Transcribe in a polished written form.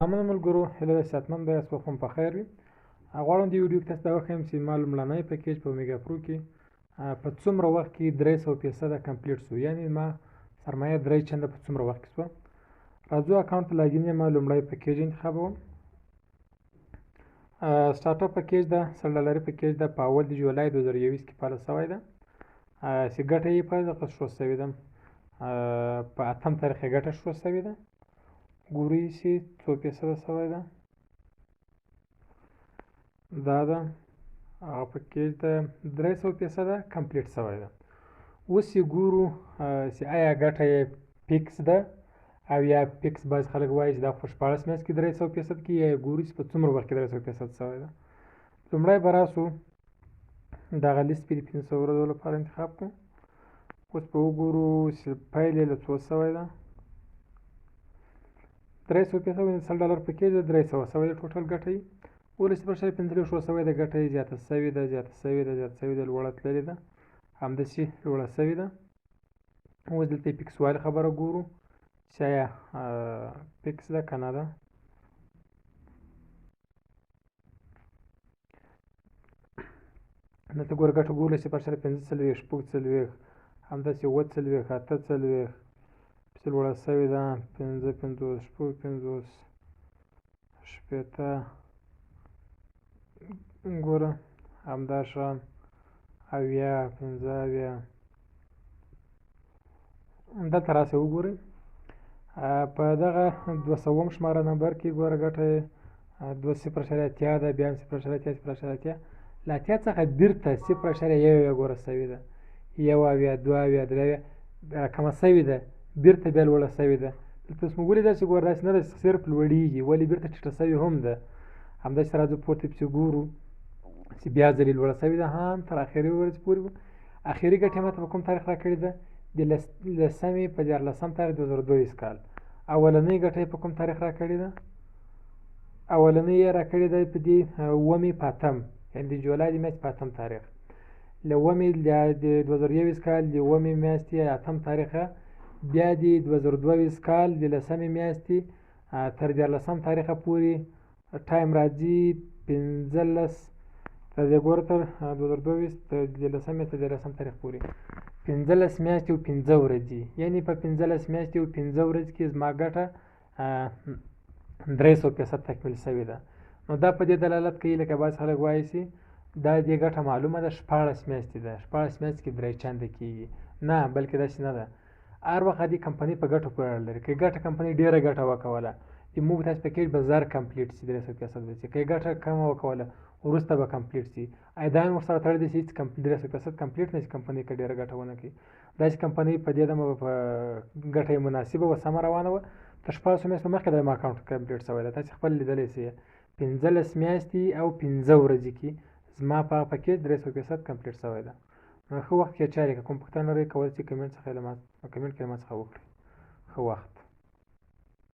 مننه ملګرو، هیله ده صحتمند به یاست، وخت مو په خیر وي. غواړم دې ویډیو کې تاسو ته وښیم چې ما لومړنی پیکیج په میګا پرو کې په څومره وخت کې 300% کمپلیټ شو، یعنې ما سرمایه 3 چنده په څومره وخت کې شوه. راځو اکاونټ ته لاګین یم، لومړی پیکیج انتخابوم. سټارټ اپ پیکیج ده، $100 پیکیج ده، په اول د جولای 2021 کې فعاله شوی ده، چې ګټه یې په دغه شروع شوې ده، په 8 تاریخ یې ګټه شروع شوې ده. ګورئ چې څو فیصده شوی ده، دا ده هغه پیکیج ده 300% کمپلیټ شوی ده. اوس یې ګورو چې آیا ګټه یې فیکس ده او یا فیکس بعض خلک وایي چې دا په 14 میاشت کې 300% کې، یا ګورو چې په څومره وخت کې 300% شوی ده. لومړی به راسو دغه لیست پې د 500 ورځو لپاره انتخاب کړو. اوس به وګورو چې پیل یې له څو شوی ده. 300% $100 پیکیج ده، 300 شوی ده ټوټل ګټه یې. 19.5 شوی ده، ګټه یې زیاته شوې ده، لوړه تللې ده، همداسې لوړه شوې ده. اوس دلته فیکس والي خبره ګورو چې آیا فیکس ده که نه ده. دلته ګوره ګټه ګورو 0.45 40 همداسې 40 48 پسې لوړه شوې ده 55 50 شپېته ګوره همداشان 80 50. دلته راسئ وګورئ په دغه 200 شماره نمبر کې ګوره ګټه 2.8 ده، بیا هم 0.8 له 80 څخه بیرته 0.1 ګوره شوې ده، 1 2 3 راکمه شوې ده، بیرته بیا لوړه شوې ده. دلته اوس موږ ولیدل چې ګوره داسې نه ده چې صرف لوړېږي، ولې بیرته ټیټه شوې هم ده. همداسې راځو پورته پسې ګورو چې بیا ځلې لوړه شوې ده هم تر اخري ورځې پورې. اخري ګټه یې ماته په کوم تاریخ راکړې ده؟ د لسمې په 14 تاریخ 2022 کال. اولنۍ ګټه یې په کوم تاریخ راکړې ده؟ اولنۍ یې راکړې ده په دې 9 په 8، یعنې د جولای د میاشتې په 8 تاریخ. له 9 د 2021 کال د 9 میاشتې 8 تاریخه، بیا د 2022 کال د لسمې میاشتې تر 14 تاریخه پورې ټایم راځي 15 تر دې ګوره تر 2022 تر د لسمې تر 14 تاریخ پورې 15 میاشتې او 15 ورځې، یعنې په 15 میاشتې او 15 ورځې کې زما ګټه 300% تکمیل شوې ده. نو دا په دې دلالت کوي لکه بعض خلک وایي چې دا دې ګټه معلومه ده 14 میاشتې ده، 14 میاشتې کې 3 چنده کېږي. نه، بلکې داسې نه ده. هر وخت د کمپنۍ په ګټو پورې اړه لري. که ګټه کمپنۍ ډېره ګټه وکوله د موږ تاسو پیکیج به زر کمپلیټ شي 300% به شي. که ګټه کمه وکوله وروسته به کمپلیټ شي. دا هم ورسره تړلی دی چې هېڅ 300% کمپلیټ نه شي کمپنۍ که ډېره ګټه ونه کړي. داسې کمپنۍ په دې دمه په ګټه یې مناسبه وه، سمه روانه وه، تر 14 میاشتو مخکې د ما اکاونټ کمپلیټ شوی ده. تاسې خپل لیدلی شئ 15 میاشتې او 15 ورځې کې زما په پیکیج 300% کمپلیټ شوی ده. ښه وخت کې چارې که کوم پوښتنه لرئ کولی شئ کمنټ کې له ما څخه وکړئ. ښه وخت.